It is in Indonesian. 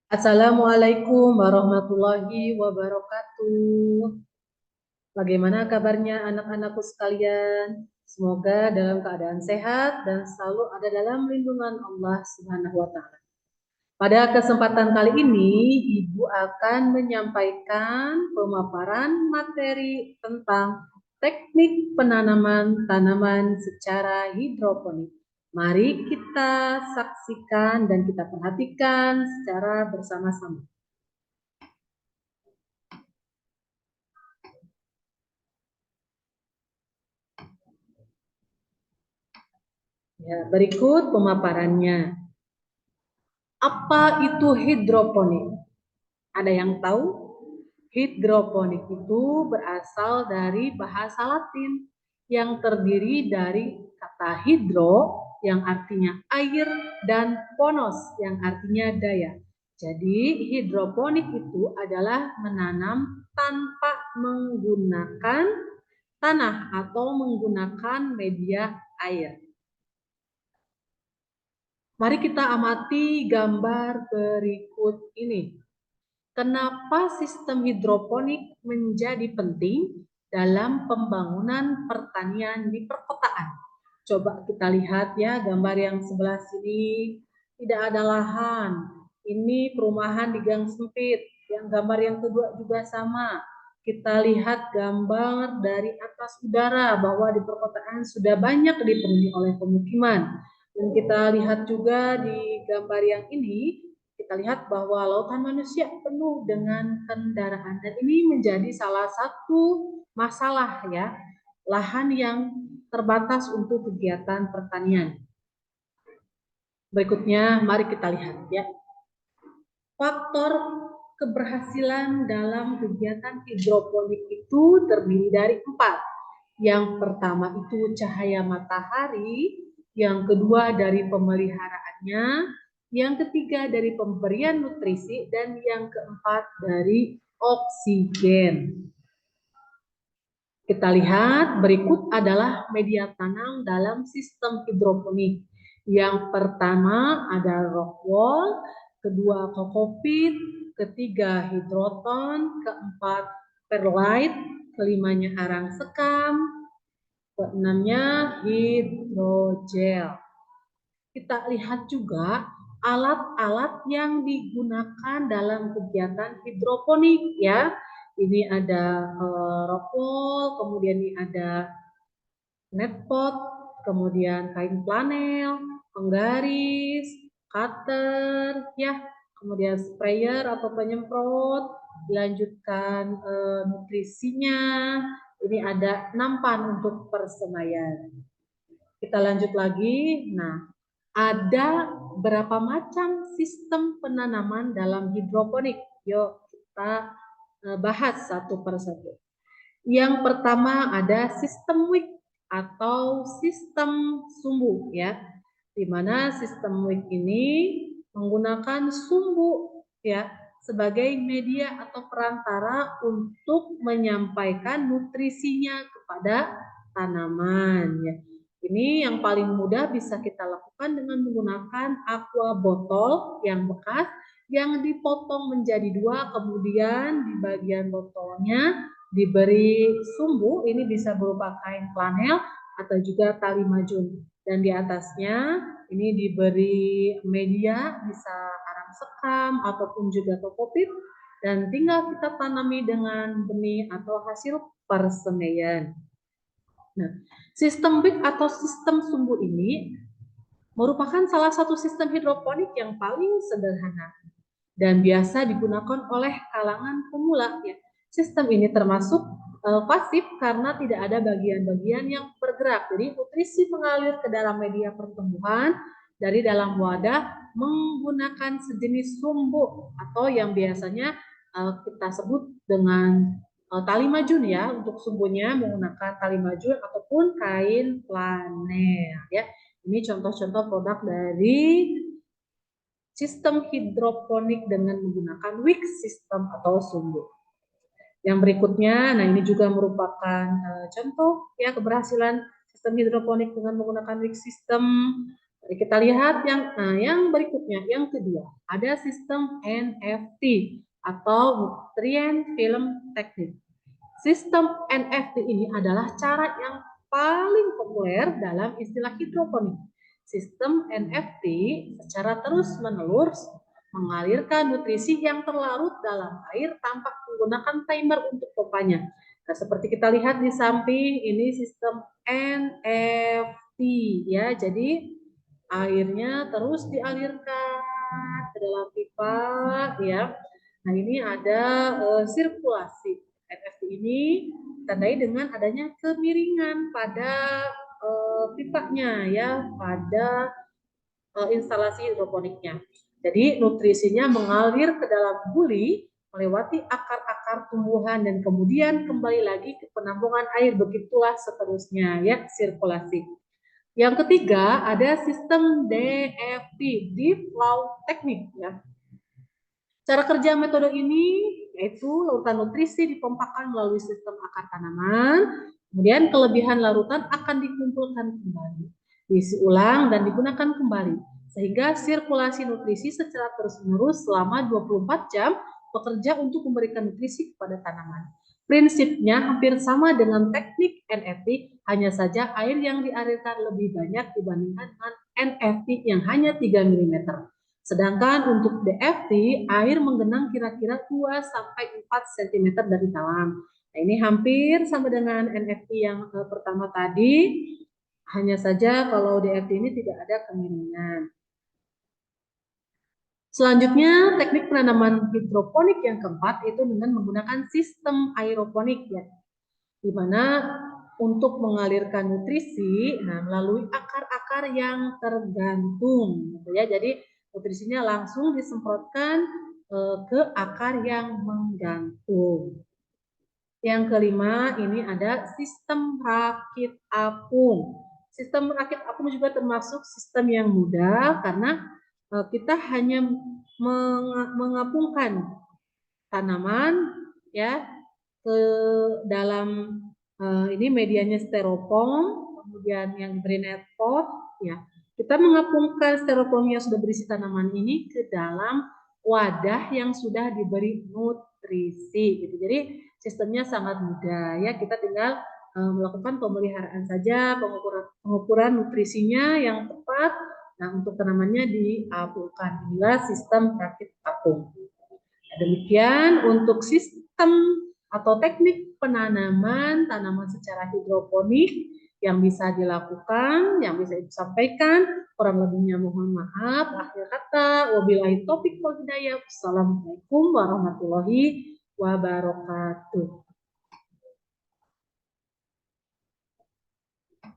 Assalamualaikum warahmatullahi wabarakatuh. Bagaimana kabarnya anak-anakku sekalian? Semoga dalam keadaan sehat dan selalu ada dalam lindungan Allah Subhanahu wa taala. Pada kesempatan kali ini, Ibu akan menyampaikan pemaparan materi tentang teknik penanaman tanaman secara hidroponik. Mari kita saksikan dan kita perhatikan secara bersama-sama. Ya, berikut pemaparannya. Apa itu hidroponik? Ada yang tahu? Hidroponik itu berasal dari bahasa Latin yang terdiri dari kata hidro yang artinya air dan ponos yang artinya daya. Jadi hidroponik itu adalah menanam tanpa menggunakan tanah atau menggunakan media air. Mari kita amati gambar berikut ini. Kenapa sistem hidroponik menjadi penting dalam pembangunan pertanian di perkotaan? Coba kita lihat ya gambar yang sebelah sini. Tidak ada lahan. Ini perumahan di gang sempit. Yang gambar yang kedua juga sama. Kita lihat gambar dari atas udara bahwa di perkotaan sudah banyak dipenuhi oleh pemukiman. Dan kita lihat juga di gambar yang ini, kita lihat bahwa lautan manusia penuh dengan kendaraan. Dan ini menjadi salah satu masalah ya, lahan yang terbatas untuk kegiatan pertanian. Berikutnya, mari kita lihat ya. Faktor keberhasilan dalam kegiatan hidroponik itu terdiri dari 4. Yang pertama itu cahaya matahari, yang kedua dari pemeliharaannya, yang ketiga dari pemberian nutrisi, dan yang keempat dari oksigen. Kita lihat berikut adalah media tanam dalam sistem hidroponik. Yang pertama ada rock wool, kedua kokopit, ketiga hidroton, keempat perlite, kelimanya arang sekam, keenamnya hidrogel. Kita lihat juga alat-alat yang digunakan dalam kegiatan hidroponik ya. Ini ada rock wool, kemudian ini ada netpot, kemudian kain flanel, penggaris, cutter, ya, kemudian sprayer atau penyemprot, dilanjutkan nutrisinya. Ini ada nampan untuk persemaian. Kita lanjut lagi. Nah, ada berapa macam sistem penanaman dalam hidroponik? Yuk kita bahas satu persatu. Yang pertama ada sistem wick atau sistem sumbu ya. Di mana sistem wick ini menggunakan sumbu ya sebagai media atau perantara untuk menyampaikan nutrisinya kepada tanaman ya. Ini yang paling mudah bisa kita lakukan dengan menggunakan aqua botol yang bekas yang dipotong menjadi 2, kemudian di bagian botolnya diberi sumbu, ini bisa berupa kain flanel atau juga tali majun. Dan di atasnya ini diberi media, bisa arang sekam ataupun juga kokopit, dan tinggal kita tanami dengan benih atau hasil persemaian. Nah, sistem wick atau sistem sumbu ini merupakan salah satu sistem hidroponik yang paling sederhana dan biasa digunakan oleh kalangan pemula ya. Sistem ini termasuk pasif karena tidak ada bagian-bagian yang bergerak. Jadi nutrisi mengalir ke dalam media pertumbuhan dari dalam wadah menggunakan sejenis sumbu atau yang biasanya kita sebut dengan tali majun ya. Untuk sumbunya menggunakan tali majun ataupun kain flanel ya. Ini contoh-contoh produk dari sistem hidroponik dengan menggunakan wick sistem atau sumbu. Yang berikutnya, nah ini juga merupakan contoh ya keberhasilan sistem hidroponik dengan menggunakan wick sistem. Mari kita lihat yang berikutnya, yang kedua, ada sistem NFT atau Nutrient Film Technique. Sistem NFT ini adalah cara yang paling populer dalam istilah hidroponik. Sistem NFT secara terus-menerus mengalirkan nutrisi yang terlarut dalam air tanpa menggunakan timer untuk pompanya. Nah, seperti kita lihat di samping ini sistem NFT ya. Jadi airnya terus dialirkan ke dalam pipa ya. Nah, ini ada sirkulasi. NFT ini ditandai dengan adanya kemiringan pada pipanya ya, pada instalasi hidroponiknya. Jadi nutrisinya mengalir ke dalam guli, melewati akar-akar tumbuhan dan kemudian kembali lagi ke penampungan air. Begitulah seterusnya ya, sirkulasi. Yang ketiga ada sistem DFT, Deep Flow Technique ya. Cara kerja metode ini yaitu larutan nutrisi dipompakan melalui sistem akar tanaman, kemudian kelebihan larutan akan dikumpulkan kembali, diisi ulang dan digunakan kembali, sehingga sirkulasi nutrisi secara terus-menerus selama 24 jam bekerja untuk memberikan nutrisi kepada tanaman. Prinsipnya hampir sama dengan teknik NFT, hanya saja air yang dialirkan lebih banyak dibandingkan dengan NFT yang hanya 3 mm. Sedangkan untuk DFT, air menggenang kira-kira 2-4 cm dari dalam. Nah, ini hampir sama dengan NFT yang pertama tadi, hanya saja kalau DFT ini tidak ada kemiringan. Selanjutnya, teknik penanaman hidroponik yang keempat itu dengan menggunakan sistem aeroponik ya, di mana untuk mengalirkan nutrisi melalui akar-akar yang tergantung gitu ya. Jadi nutrisinya langsung disemprotkan ke akar yang menggantung. Yang kelima ini ada sistem rakit apung. Sistem rakit apung juga termasuk sistem yang mudah karena kita hanya mengapungkan tanaman ya ke dalam ini medianya styrofoam, kemudian yang diberi net pot ya. Kita mengapungkan styrofoam yang sudah berisi tanaman ini ke dalam wadah yang sudah diberi nutrisi gitu. Jadi sistemnya sangat mudah ya. Kita tinggal melakukan pemeliharaan saja, pengukuran nutrisinya yang tepat. Nah, untuk tanamannya diapungkan. Inilah sistem rakit apung. Demikian untuk sistem atau teknik penanaman tanaman secara hidroponik yang bisa dilakukan, yang bisa disampaikan. Kurang lebihnya mohon maaf. Akhir kata, wabillahi taufiq wal hidayah. Wassalamualaikum warahmatullahi wabarakatuh.